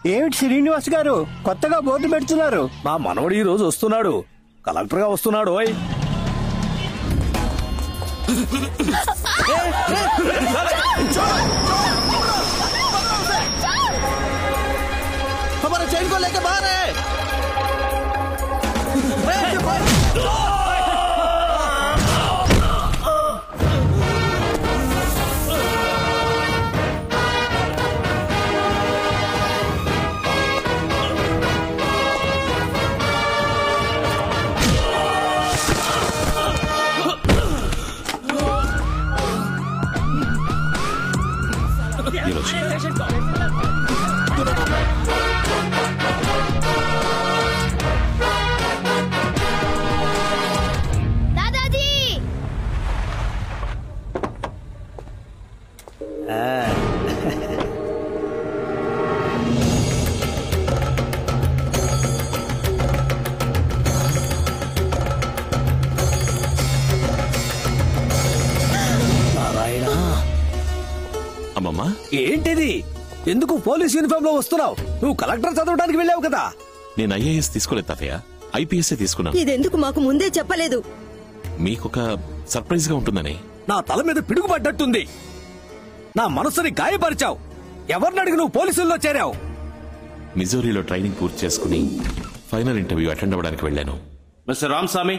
ఏమిటి శ్రీనివాస్ గారు కొత్తగా బోర్డు పెడుతున్నారు? మా మనవడు ఈ రోజు వస్తున్నాడు, కలెక్టర్ గా వస్తున్నాడు. हमारा चैन को लेके बाहर है। ఏంటిది? ఎందుకు పోలీస్ యూనిఫామ్ లో వస్తున్నావు? నువ్వు కలెక్టర్ చదవడానికి వెళ్ళావు కదా. నేను ఐఏఎస్ తీసుకోలేదు తాతయ్య, ఐపీఎస్ తీసుకున్నాను. ఇదెందుకు మాకు ముందే చెప్పలేదు? మీకొక సర్ప్రైజ్ గా ఉంటుందని. నా తల మీద పిడుగుపడ్డట్టుంది. నా మనసుని గాయపరిచావు. ఎవరిని అడిగి నువ్వు పోలీసుల్లో చేరావు? మిజోరీలో ట్రైనింగ్ పూర్తి చేసుకుని ఫైనల్ ఇంటర్వ్యూ అటెండ్ అవ్వడానికి వెళ్ళాను. Mister Ramaswamy,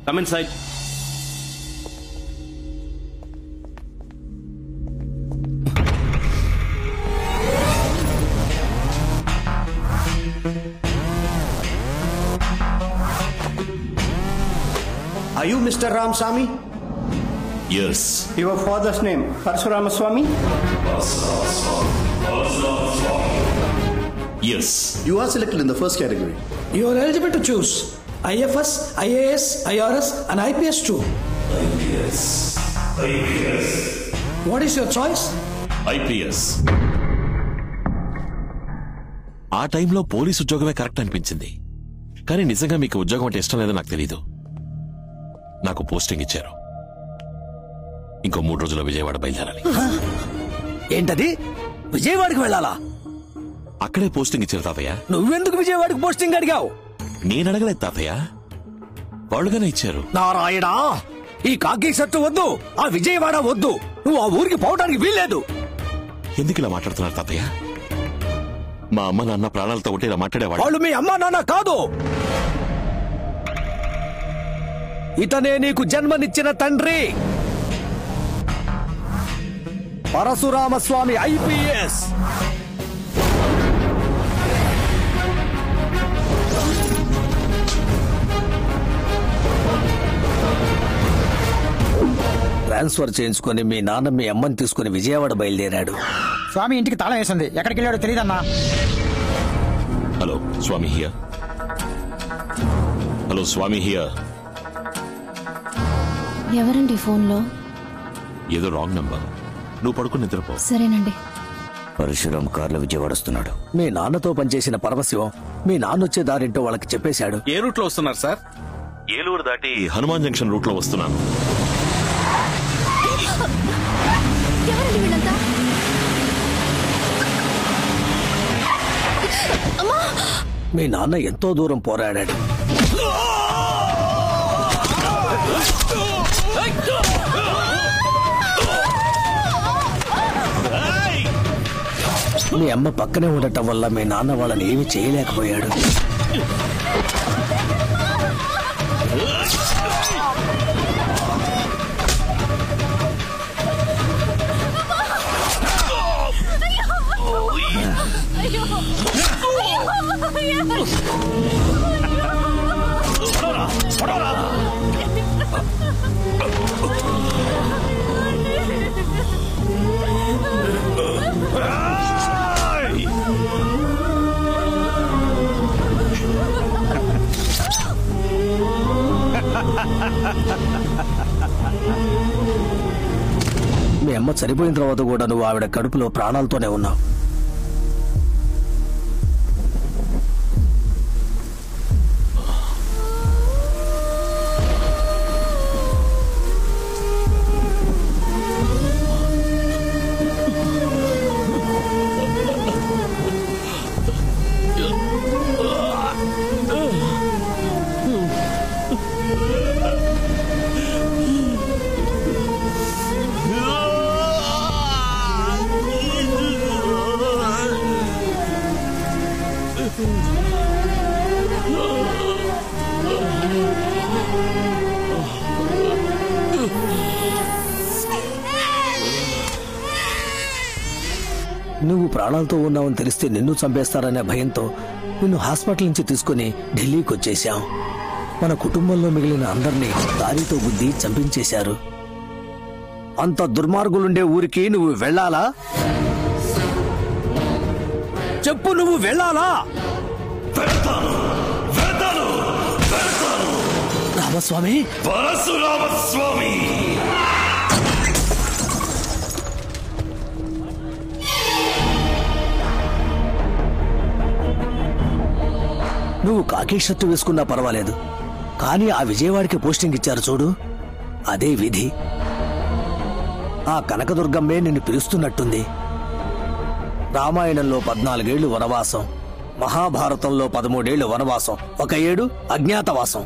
come in side. Are you Mr. Ramaswamy? Yes. Your father's name, Parshuramaswamy? Yes. You are selected in the first category. You are eligible to choose IFS, IAS, IRS and IPS too. IPS. What is your choice? IPS. ఆ టైంలో police ఉద్యోగమే correct అనిపించింది. కానీ నిజంగా మీకు ఉద్యోగం అంటే ఇష్టం లేదో నాకు తెలీదు. నాకు పోస్టింగ్ ఇచ్చారు. ఇంకో 3 రోజుల్లో విజయవాడ బయలుదేరాలి. ఏంటది? విజయవాడకి వెళ్ళాలా? అక్కడే పోస్టింగ్ ఇచ్చారు తాతయ్య. నువ్వెందుకు విజయవాడకి పోస్టింగ్ అడిగావు? నేను అడగలేదు తాతయ్య, వాళ్ళుగానే ఇచ్చారు. నారాయణ, ఈ కాకి షర్టు వద్దు, ఆ విజయవాడ వద్దు. నువ్వు ఆ ఊరికి పోవడానికి వీల్లేదు. ఎందుకు ఇలా మాట్లాడుతున్నారు తాతయ్య? మా అమ్మ నాన్న ప్రాణాలతో ఉంటే ఇలా మాట్లాడేవాడు. వాళ్ళు మీ అమ్మా నాన్న కాదు. ఇతనే నీకు జన్మనిచ్చిన తండ్రి, పరశురామస్వామి ఐపీఎస్. ట్రాన్స్ఫర్ చేయించుకొని మీ నాన్న మీ అమ్మని తీసుకుని విజయవాడ బయలుదేరాడు. స్వామి ఇంటికి తాళం వేసింది, ఎక్కడికి వెళ్ళాడో తెలియదన్నా. Hello Swami here. Hello Swami here. ఎవరండి ఫోన్లో? ఏదో రాంగ్ నంబర్. నువ్వు పడుకుని నిద్రపో. సరేనండి. పరశురామ్ కార్లో విజయవాడ వస్తున్నాడు. మీ నాన్నతో పనిచేసిన పరమశివం మీ నాన్న వచ్చే దారింటో వాళ్ళకి చెప్పేశాడు. ఏ రూట్ లో వస్తున్నారు సార్? ఏలూరు దాటి హనుమాన్ జంక్షన్ రూట్ లో వస్తున్నాను. మీ నాన్న ఎంతో దూరం పోరాడాడు. మీ అమ్మ పక్కనే ఉండటం వల్ల మీ నాన్న వాళ్ళని ఏమీ చేయలేకపోయాడు. మీ అమ్మ చనిపోయిన తర్వాత కూడా నువ్వు ఆవిడ కడుపులో ప్రాణాలతోనే ఉన్నావు. నువ్వు ప్రాణాలతో ఉన్నావని తెలిస్తే నిన్ను చంపేస్తారనే భయంతో నిన్ను హాస్పిటల్ నుంచి తీసుకుని ఢిల్లీకి వచ్చేశాం. మన కుటుంబంలో మిగిలిన అందరినీ దారితో గుద్ది చంపించేశారు. అంత దుర్మార్గులుండే ఊరికి నువ్వు వెళ్ళాలా? చెప్పు, నువ్వు వెళ్ళాలా? రామస్వామి, పరశురామస్వామి, నువ్వు కాకి షర్టు వేసుకున్నా పర్వాలేదు, కానీ ఆ విజయవాడకి పోస్టింగ్ ఇచ్చారు చూడు, అదే విధి. ఆ కనకదుర్గమ్మే నిన్ను పిలుస్తున్నట్టుంది. రామాయణంలో 14 ఏళ్లు వనవాసం, మహాభారతంలో 13 ఏళ్లు వనవాసం, 1 ఏడు అజ్ఞాతవాసం,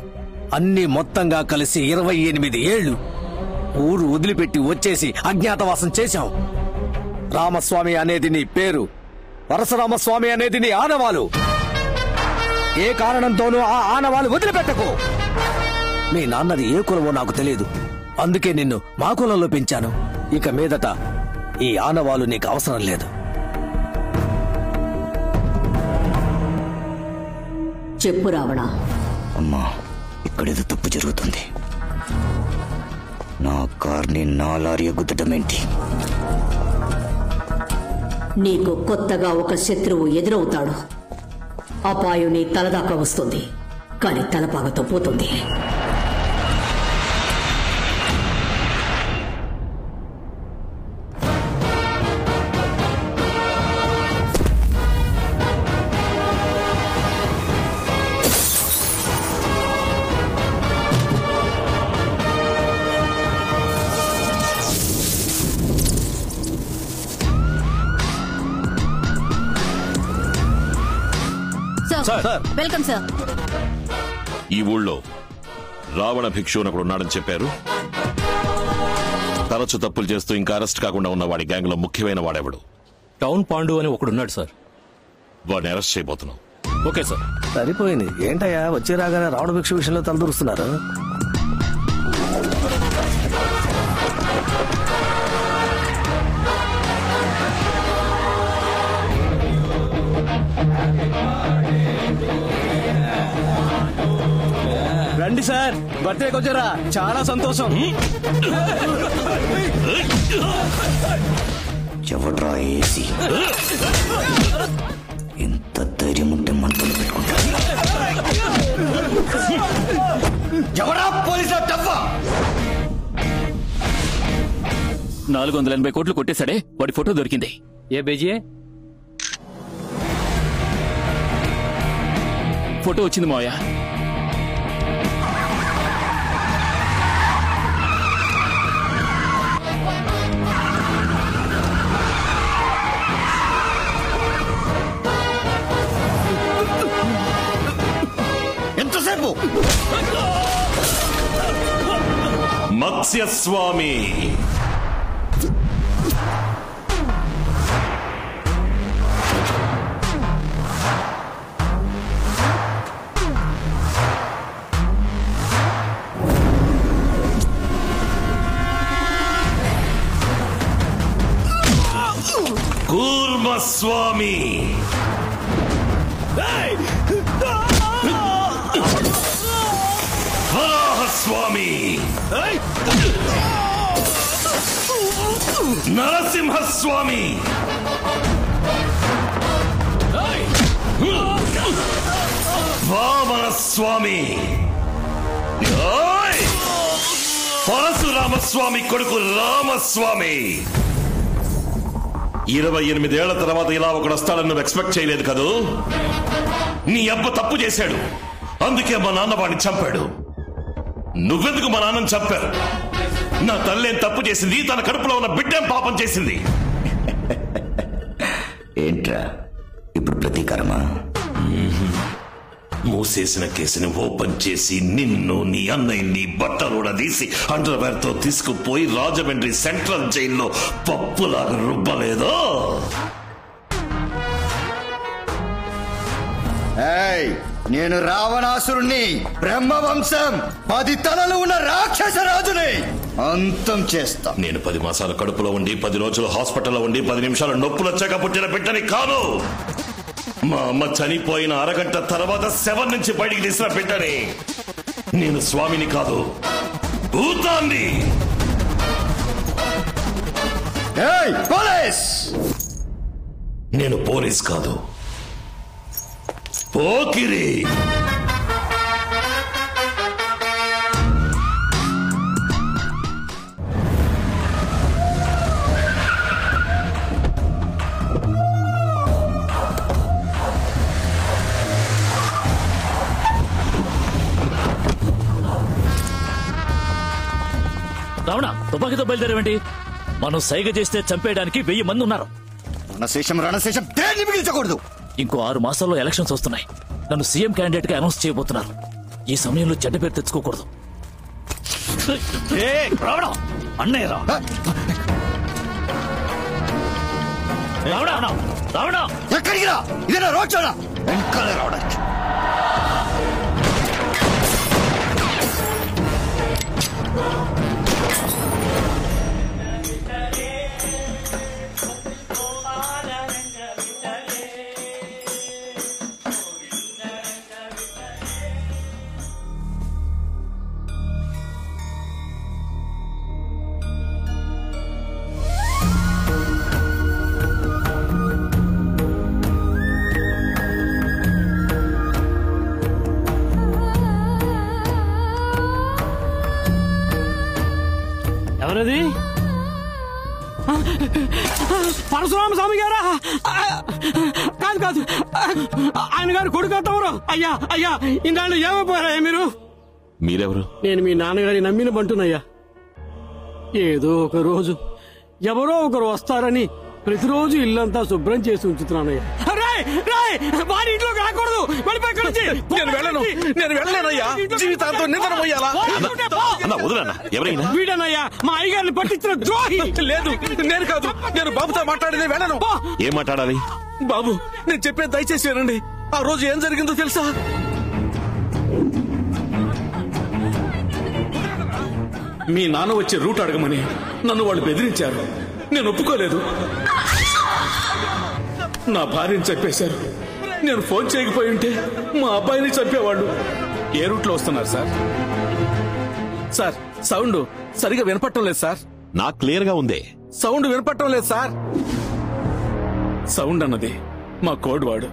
అన్ని మొత్తంగా కలిసి 28 ఏళ్లు ఊరు వదిలిపెట్టి వచ్చేసి అజ్ఞాతవాసం చేశాం. రామస్వామి అనేది నీ పేరు, పరశురామస్వామి అనేది నీ ఆనవాలు. ఏ కారణంతోనూ ఆ ఆనవాలు వదిలిపెట్టకు. మీ నాన్నది ఏ కులమో నాకు తెలియదు, అందుకే నిన్ను మా కులంలో పెంచాను. ఇక మీదట ఈ ఆనవాలు నీకు అవసరం లేదు. చెప్పు రావణ. అమ్మా, ఇక్కడేదో తప్పు జరుగుతుంది. నా కార్ని నా లారీ గుద్దటమేంటి? నీకు కొత్తగా ఒక శత్రువు ఎదురవుతాడు. అపాయం నీ తలదాకా వస్తుంది, కానీ తలపాగతో పోతుంది. Welcome sir. ఈ ఊళ్ళో రావణ భిక్షు ఒకడు ఉన్నాడని చెప్పారు. తరచు తప్పులు చేస్తూ ఇంకా అరెస్ట్ కాకుండా ఉన్న వాడి గ్యాంగ్ లో ముఖ్యమైన వాడెవడు? టౌన్ పాండు అని ఒకడున్నాడు సార్. వాడిని అరెస్ట్ చేయబోతున్నాం. Okay sir. సరిపోయింది. ఏంటయ్యా వచ్చి రాగానే రావణ భిక్ష విషయంలో తలదూరుస్తున్నారు? రండి సార్, బర్త్డేకి వచ్చారా? చాలా సంతోషం. ఎవడ్రా ఏసీ? ఎంత ధైర్యం ఉంటే మంటలు పెట్టుకుంటా. ఎవరా పోలీసుల డబ్బా? 480 కోట్లు కొట్టేశాడే, వాడి ఫోటో దొరికింది. ఏ బేజియే? ఫోటో వచ్చింది మావయ్య. ఎంతసేపు? మత్స్యస్వామి, కూర్మస్వామి, వరాహస్వామి, నరసింహస్వామి, వామనస్వామి, పరశురామస్వామి కొడుకు రామస్వామి. 28 ఏళ్ల తర్వాత ఇలా ఒకడు వస్తాడని నువ్వు ఎక్స్పెక్ట్ చేయలేదు కదూ? నీ అబ్బ తప్పు చేశాడు, అందుకే మా నాన్న వాడిని చంపాడు. నువ్వెందుకు మా నాన్నని చంపారు? నా తల్లేం తప్పు చేసింది? తన కడుపులో ఉన్న బిడ్డేం పాపం చేసింది? ఏంట్రా ఇప్పుడు ప్రతీకారమా? మూసేసిన కేసుని ఓపెన్ చేసి నిన్ను, నీ అన్నయ్యని బట్టలు తీసి అండర్వేర్ తో తీసుకుపోయి రాజమండ్రి సెంట్రల్ జైల్లో పప్పులాగా రుబ్బలేదో? నేను రావణాసురుణ్ణి, బ్రహ్మవంశం 10 తలలు ఉన్న రాక్షస రాజుని. అంతం చేస్తా. నేను 10 మాసాల కడుపులో ఉండి 10 రోజులు హాస్పిటల్లో ఉండి 10 నిమిషాలు నొప్పులు వచ్చాక పుట్టిన బిడ్డని కాదు. మా అమ్మ చనిపోయిన అరగంట తర్వాత శవం నుంచి బయటికి తీసిన బిడ్డని. నేను స్వామిని కాదు, భూతాన్ని. పోలీస్! నేను పోలీస్ కాదు, పోకిరి. రావణ, తుపాకీతో బయలుదేరేవంటి? మనం సైగ చేస్తే చంపేయడానికి 1000 మంది ఉన్నారు. రణశేషం దేన్ని మిగిల్చకూడదు. ఇంకో 6 మాసాల్లో ఎలక్షన్స్ వస్తున్నాయి. నన్ను సీఎం క్యాండిడేట్ గా అనౌన్స్ చేయబోతున్నారు. ఈ సమయంలో చెడ్డ పేరు తెచ్చుకోకూడదు. రావణ, అన్నయ్య రా. రావణ, ఎక్కడికి రా? ఇదేనా రోడ్ షోనా? వెంకాలే రావడానికి. ఎవరది? పరశురామ స్వామి గారా? కాదు కాదు, ఆయన గారు కొడుకు తమరు. అయ్యా అయ్యా, ఇన్నాళ్ళు ఏమైపోయారయ్యా మీరు? మీరెవరు? నేను మీ నాన్నగారి నమ్మిన బంటునయ్యా. ఏదో ఒక రోజు ఎవరో ఒకరు వస్తారని ప్రతిరోజు ఇల్లంతా శుభ్రం చేసి ఉంచుతున్నానయ్యా. వారి ఇంట్లోకి రాకూడదు. నేను వెళ్ళలేనయ్యా. జీవితాంతం నిద్రపోయాలా? ఎవరైనా వీడనయ్యా మా అయ్యగారిని పట్టించిన ద్రోహి. లేదు, నేను కాదు. నేను బాబుతో మాట్లాడేది. వెళ్ళను. ఏం మాట్లాడాలి? బాబు, నేను చెప్పేది దయచేసి వినండి. ఆ రోజు ఏం జరిగిందో తెలుసా? మీ నాన్న వచ్చే రూట్ అడగమని నన్ను వాళ్ళు బెదిరించారు. నేను ఒప్పుకోలేదు. నా భార్యని చంపేశారు. నేను ఫోన్ చేయకపోయి ఉంటే మా అబ్బాయిని చంపేవాళ్ళు. ఏ రూట్లో వస్తున్నారు సార్? సార్, సౌండ్ సరిగా వినపడటం లేదు సార్. నాకు క్లియర్ గా ఉంది. సౌండ్ వినపడటం లేదు సార్. సౌండ్ అన్నది మా కోడ్ వాడు.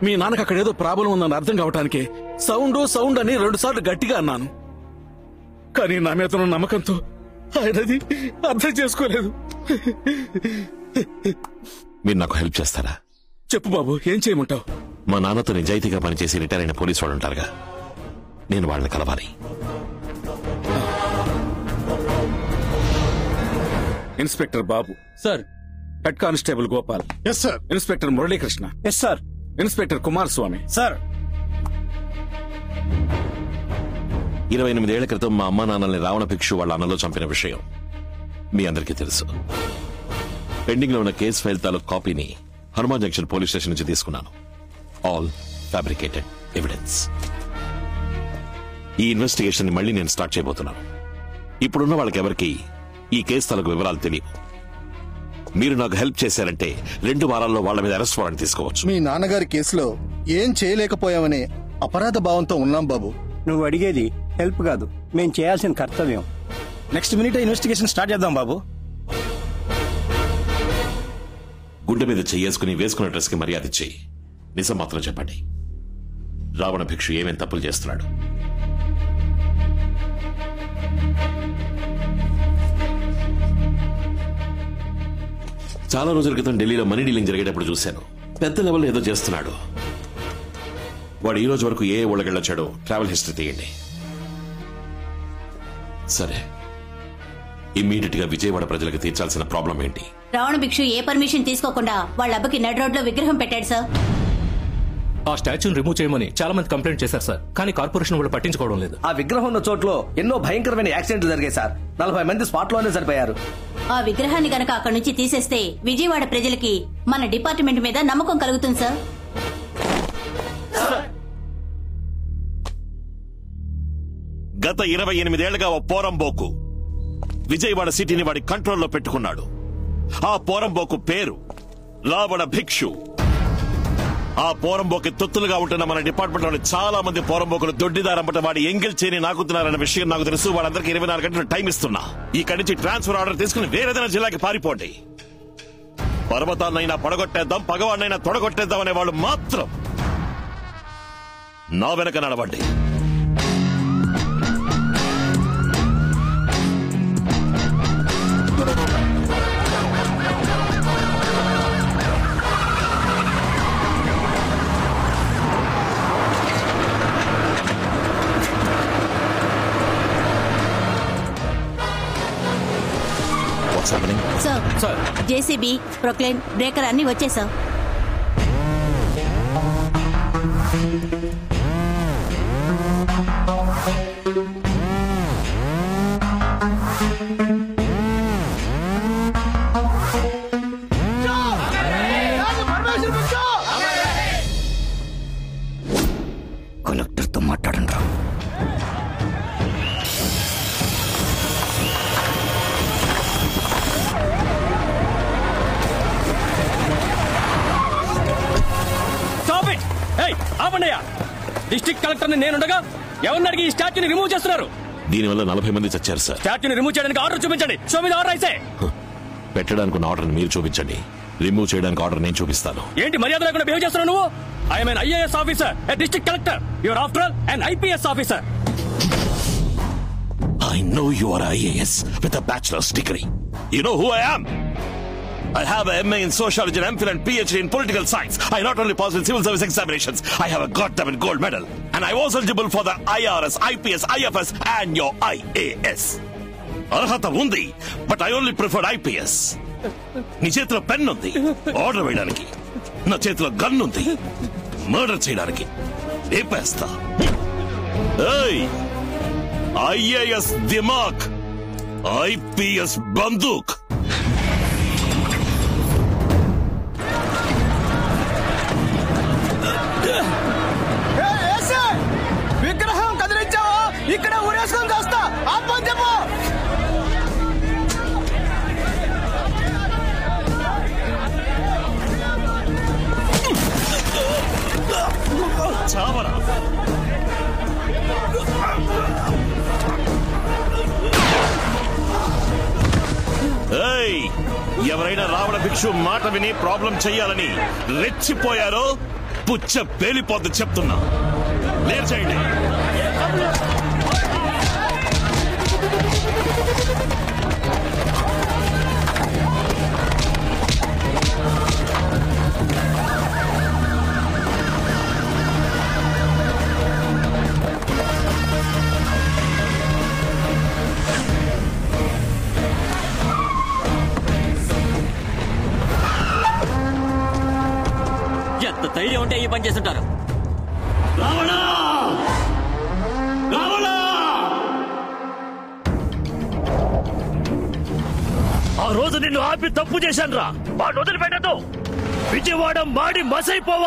మీ నాన్నకు అక్కడ ఏదో ప్రాబ్లం ఉందని అర్థం కావటానికి సౌండ్ అని 2 సార్లు గట్టిగా అన్నాను. కానీ నా మీద ఉన్న నమ్మకంతో ఆయనది అర్థం చేసుకోలేదు. మీరు నాకు హెల్ప్ చేస్తారా? చెప్పు బాబు, ఏం చేయమంటావు? మా నాన్నతో నిజాయితీగా పనిచేసి రిటైర్ అయిన పోలీసు వాడు ఉంటారుగా, నేను వాళ్ళని కలవాలి. Inspector Babu sir. Head constable Gopal. Yes sir. Inspector Muralikrishna. Yes sir. Inspector Kumaraswamy. Sir. 28 ఏళ్ల క్రితం మా అమ్మా నాన్నల్ని రావణ భిక్షు వాళ్ళ అన్నలో చంపిన విషయం మీ అందరికీ తెలుసు. పెండింగ్ లో ఉన్న కేసు ఫైల్ తాలూకు కాపీని హనుమాన్ జంక్షన్ పోలీస్ స్టేషన్ నుంచి తీసుకున్నాను. All fabricated evidence. ఈ ఇన్వెస్టిగేషన్ ని మళ్ళీ నేను స్టార్ట్ చేయబోతున్నాను. ఇప్పుడున్న వాళ్ళకెవరికి ఈ కేసు తాలూకు వివరాలు తెలియవు. మీరు నాకు హెల్ప్ చేశారంటే 2 వారాల్లో వాళ్ళ మీద అరెస్ట్ వారెంట్ తీసుకోవచ్చు. మీ నాన్నగారి కేసులో ఏం చేయలేకపోయామనే అపరాధ భావంతో ఉన్నాం బాబు. నువ్వు అడిగేది హెల్ప్ కాదు, మేం చేయాల్సిన కర్తవ్యం. నెక్స్ట్ మినిట్ ఇన్వెస్టిగేషన్ స్టార్ట్ చేద్దాం బాబు. గుండె మీద చెయ్యేసుకుని వేసుకున్న డ్రెస్ కి మర్యాద ఇచ్చి నిజం మాత్రం చెప్పండి. రావణ భిక్షు ఏమేం తప్పులు చేస్తున్నాడు? చాలా రోజుల క్రితం ఢిల్లీలో మనీ డీలింగ్ జరిగేటప్పుడు చూశాను. పెద్ద లెవెల్లో ఏదో చేస్తున్నాడు. వాడు ఈ రోజు వరకు ఏ ఊళ్ళకెళ్ళొచ్చాడో ట్రావెల్ హిస్టరీ తీయండి. సరే, ఇమ్మీడియట్ గా విజయవాడ ప్రజలకు తీర్చాల్సిన ప్రాబ్లం ఏంటి? రావణ భిక్షు ఏ పర్మిషన్ తీసుకోకుండా వాళ్ళ అబ్బకి నడ్ రోడ్ లో విగ్రహం పెట్టాడు సార్. ఆ స్టాచ్యూని రిమూవ్ చేయమని చాలా మంది కంప్లైంట్ చేశారు సార్, కానీ కార్పొరేషన్ వాళ్ళు పట్టించుకోవడం లేదు. ఆ విగ్రహం ఉన్న చోట్లో ఎన్నో భయంకరమైన యాక్సిడెంట్లు జరిగాయి సార్. 40 మంది స్పాట్ లోనే చనిపోయారు. ఆ విగ్రహాన్ని గనక అక్కడి నుంచి తీసేస్తే విజయవాడ ప్రజలకి మన డిపార్ట్మెంట్ మీద నమ్మకం కలుగుతుంది సార్. గత 28 ఏళ్లుగా ఓ పోరంబోకు విజయవాడ సిటీని వాడి కంట్రోల్లో పెట్టుకున్నాడు. ఆ పోరంబోకు పేరు రావణ భిక్షు. ఆ పోరంబోకి తొత్తులుగా ఉంటున్న మన డిపార్ట్మెంట్ లోని చాలా మంది పోరంబోకులు దొడ్డిదారంపట వాడి ఎంగిల్ చేని నాకుతున్నారన్న విషయం నాకు తెలుసు. వాళ్ళందరికీ 24 గంటలు టైం ఇస్తున్నా. ఇక్కడి నుంచి ట్రాన్స్ఫర్ ఆర్డర్ తీసుకుని వేరేదైనా జిల్లాకి పారిపోండి. పర్వతాన్నైనా పడగొట్టేద్దాం, పగవాడినైనా తొడగొట్టేద్దాం అనే వాళ్ళు మాత్రం నా వెనక నడవండి. సార్, జేసీబీ, ప్రొక్లైన్, బ్రేకర్ అన్ని వచ్చేసాం. కలెక్టర్తో మాట్లాడండి రా. ఆపండియా, డిస్ట్రిక్ట్ కలెక్టర్ నేనుండగా ఎవరిని అడిగి ఈ స్టాచ్యూని రిమూవ్ చేస్తున్నారు? దీనివల్ల 40 మంది చచ్చారు సార్. స్టాచ్యూని రిమూవ్ చేయడానికి ఆర్డర్ చూపించండి. షో మీద ఆర్డర్ అయితే పెట్టడానికి ఆర్డర్ మీరు చూపించండి, రిమూవ్ చేయడానికి ఆర్డర్ నేను చూపిస్తాను. ఏంటి మర్యాద లేకుండా బిహేవ్ చేస్తున్నావు నువ్వు? I'm an IAS officer, a district collector. You are after all an IPS officer. I know you are IAS with a bachelor's degree. You know who I am? I have a MA in sociology and MPhil and PhD in political science. I not only passed in civil service examinations, I have a goddamn gold medal. And I was eligible for the IRS, IPS, IFS and your IAS. అర్హత ఉంది, but I only preferred IPS. నీ చేతిలో pen ఉంది order వేయడానికి, నా చేతిలో gun ఉంది murder చేయడానికి. ఏపేస్తా. IAS దిమాగ్, IPS బందూక్. విగ్రహం కదిలించావా? ఇక్కడ ఊరేసుకొని కాస్తా ఆపని చెప్పు. చావరా. ఎవరైనా రావణ భిక్షు మాట విని ప్రాబ్లం చెయ్యాలని రెచ్చిపోయారో పుచ్చ పేలిపోద్దు చెప్తున్నా. లేర్ చేయండి. ఎంత ధైర్యం ఉంటే ఈ పని చేస్తుంటారు? ఆ రోజు నిన్ను ఆపి తప్పు చేశాను రా. వాడిని వదిలిపెట్టద్దు. విజయవాడ మాడి మసైపోవాలి.